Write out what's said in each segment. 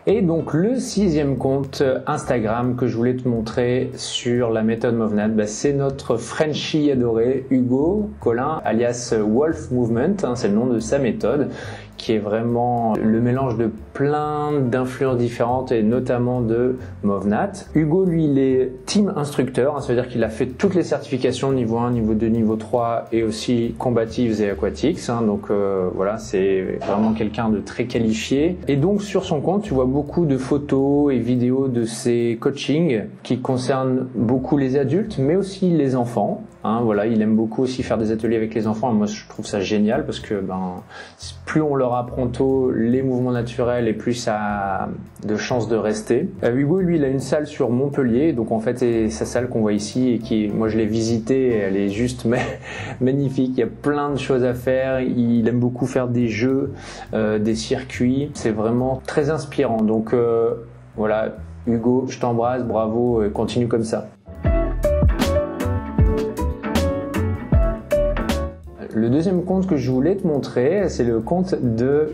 Et donc le sixième compte Instagram que je voulais te montrer sur la méthode Movnat, c'est notre Frenchie adoré, Hugo Collin, alias Wolf Movement, c'est le nom de sa méthode, qui est vraiment le mélange de plein d'influences différentes et notamment de Movnat. Hugo, lui, il est team instructeur, ça veut dire qu'il a fait toutes les certifications niveau 1, niveau 2, niveau 3 et aussi combatives et aquatiques. Donc voilà, c'est vraiment quelqu'un de très qualifié. Et donc sur son compte, tu vois beaucoup de photos et vidéos de ses coachings qui concernent beaucoup les adultes, mais aussi les enfants. Voilà, il aime beaucoup aussi faire des ateliers avec les enfants. Moi, je trouve ça génial parce que plus on leur apprend tôt les mouvements naturels et plus ça a de chances de rester. Hugo, lui, il a une salle sur Montpellier, donc en fait, c'est sa salle qu'on voit ici et qui, moi, je l'ai visitée, elle est juste magnifique. Il y a plein de choses à faire. Il aime beaucoup faire des jeux, des circuits. C'est vraiment très inspirant. Donc voilà, Hugo, je t'embrasse, bravo, continue comme ça. Le deuxième compte que je voulais te montrer, c'est le compte de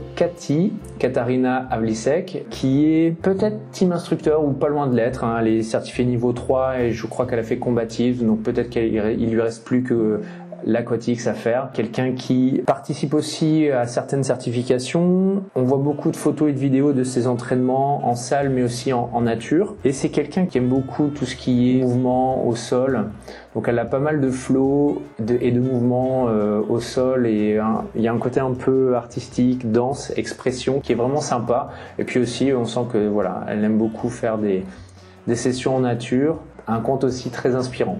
Katarina Havlicek, qui est peut-être team instructeur ou pas loin de l'être. Elle est certifiée niveau 3 et je crois qu'elle a fait combative, donc peut-être qu'il lui reste plus que l'aquatics à faire. Quelqu'un qui participe aussi à certaines certifications. On voit beaucoup de photos et de vidéos de ses entraînements en salle mais aussi en nature. Et c'est quelqu'un qui aime beaucoup tout ce qui est mouvement au sol. Donc elle a pas mal de flow et de mouvements au sol et il y a un côté un peu artistique, danse, expression qui est vraiment sympa. Et puis aussi on sent que voilà, elle aime beaucoup faire des sessions en nature. Un compte aussi très inspirant.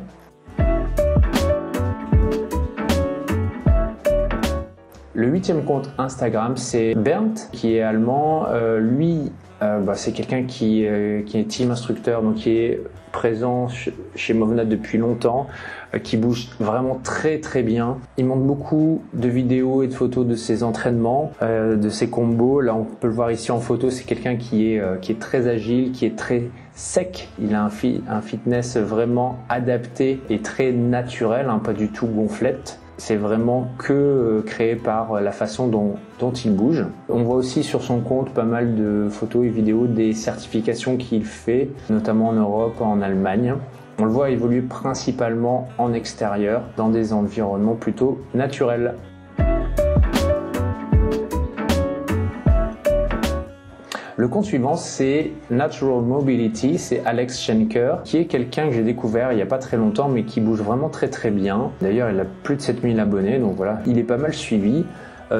Le huitième compte Instagram, c'est Bernd, qui est allemand. Lui, c'est quelqu'un qui est team instructeur, donc qui est présent chez Movnat depuis longtemps, qui bouge vraiment très très bien. Il montre beaucoup de vidéos et de photos de ses entraînements, de ses combos. Là, on peut le voir ici en photo, c'est quelqu'un qui est très agile, qui est très sec. Il a un fitness vraiment adapté et très naturel, pas du tout gonflette. C'est vraiment que créé par la façon dont il bouge. On voit aussi sur son compte pas mal de photos et vidéos des certifications qu'il fait, notamment en Europe, en Allemagne. On le voit évoluer principalement en extérieur, dans des environnements plutôt naturels. Le compte suivant, c'est Natural Mobility, c'est Alex Schenker, qui est quelqu'un que j'ai découvert il n'y a pas très longtemps, mais qui bouge vraiment très très bien. D'ailleurs, il a plus de 7000 abonnés, donc voilà, il est pas mal suivi.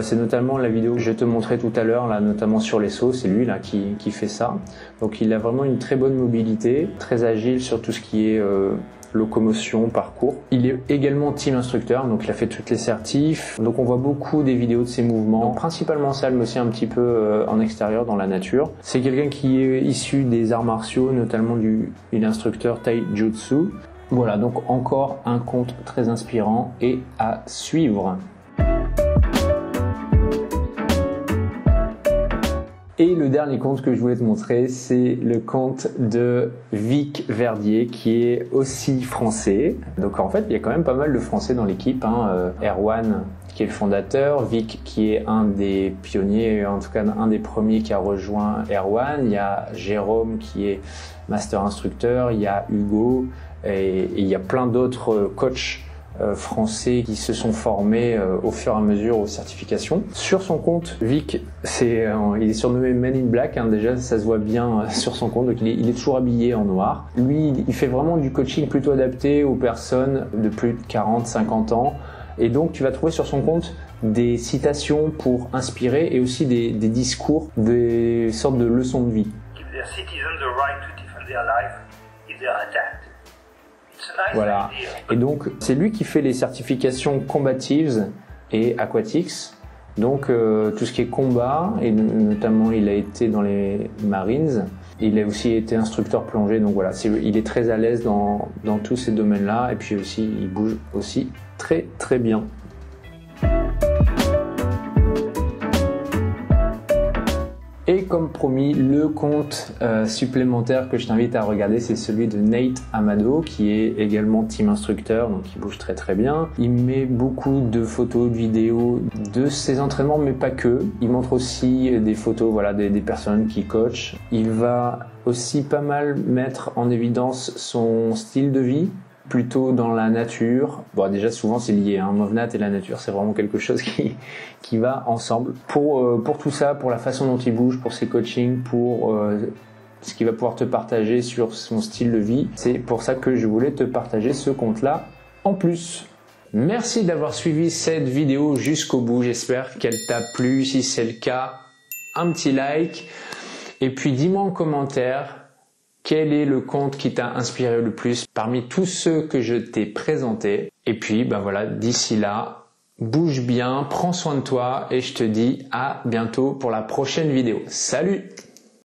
C'est notamment la vidéo que je te montrais tout à l'heure, là, notamment sur les sauts, c'est lui là qui fait ça. Donc il a vraiment une très bonne mobilité, très agile sur tout ce qui est locomotion, parcours. Il est également team instructeur, donc il a fait toutes les certifs. Donc on voit beaucoup des vidéos de ses mouvements, donc principalement en salle, mais aussi un petit peu en extérieur, dans la nature. C'est quelqu'un qui est issu des arts martiaux, notamment il est instructeur Taijutsu. Voilà, donc encore un compte très inspirant et à suivre. Et le dernier compte que je voulais te montrer, c'est le compte de Vic Verdier, qui est aussi français. Donc en fait, il y a quand même pas mal de Français dans l'équipe. Erwan, qui est le fondateur, Vic, qui est un des pionniers, en tout cas un des premiers qui a rejoint Erwan. Il y a Jérôme, qui est master instructeur. Il y a Hugo et il y a plein d'autres coachs français qui se sont formés au fur et à mesure aux certifications. Sur son compte, Vic, il est surnommé Man in Black, déjà ça se voit bien sur son compte, donc il est toujours habillé en noir. Lui, il fait vraiment du coaching plutôt adapté aux personnes de plus de 40-50 ans, et donc tu vas trouver sur son compte des citations pour inspirer et aussi des discours, des sortes de leçons de vie. Give their citizens the right to defend their life if they are attacked. Voilà, et donc c'est lui qui fait les certifications combatives et aquatics, donc tout ce qui est combat, et notamment il a été dans les Marines, il a aussi été instructeur plongée, donc voilà, il est très à l'aise dans tous ces domaines-là, et puis aussi il bouge aussi très très bien. Et comme promis, le compte supplémentaire que je t'invite à regarder, c'est celui de Nate Amado, qui est également team instructeur, donc il bouge très très bien. Il met beaucoup de photos, de vidéos de ses entraînements, mais pas que. Il montre aussi des photos, voilà, des personnes qui coachent. Il va aussi pas mal mettre en évidence son style de vie, plutôt dans la nature. Bon, déjà souvent c'est lié, hein. Movnat et la nature, c'est vraiment quelque chose qui va ensemble. Pour tout ça, pour la façon dont il bouge, pour ses coachings, pour ce qu'il va pouvoir te partager sur son style de vie, c'est pour ça que je voulais te partager ce compte-là en plus. Merci d'avoir suivi cette vidéo jusqu'au bout, j'espère qu'elle t'a plu. Si c'est le cas, un petit like. Et puis dis-moi en commentaire quel est le compte qui t'a inspiré le plus parmi tous ceux que je t'ai présentés. Et puis ben voilà, d'ici là, bouge bien, prends soin de toi et je te dis à bientôt pour la prochaine vidéo. Salut!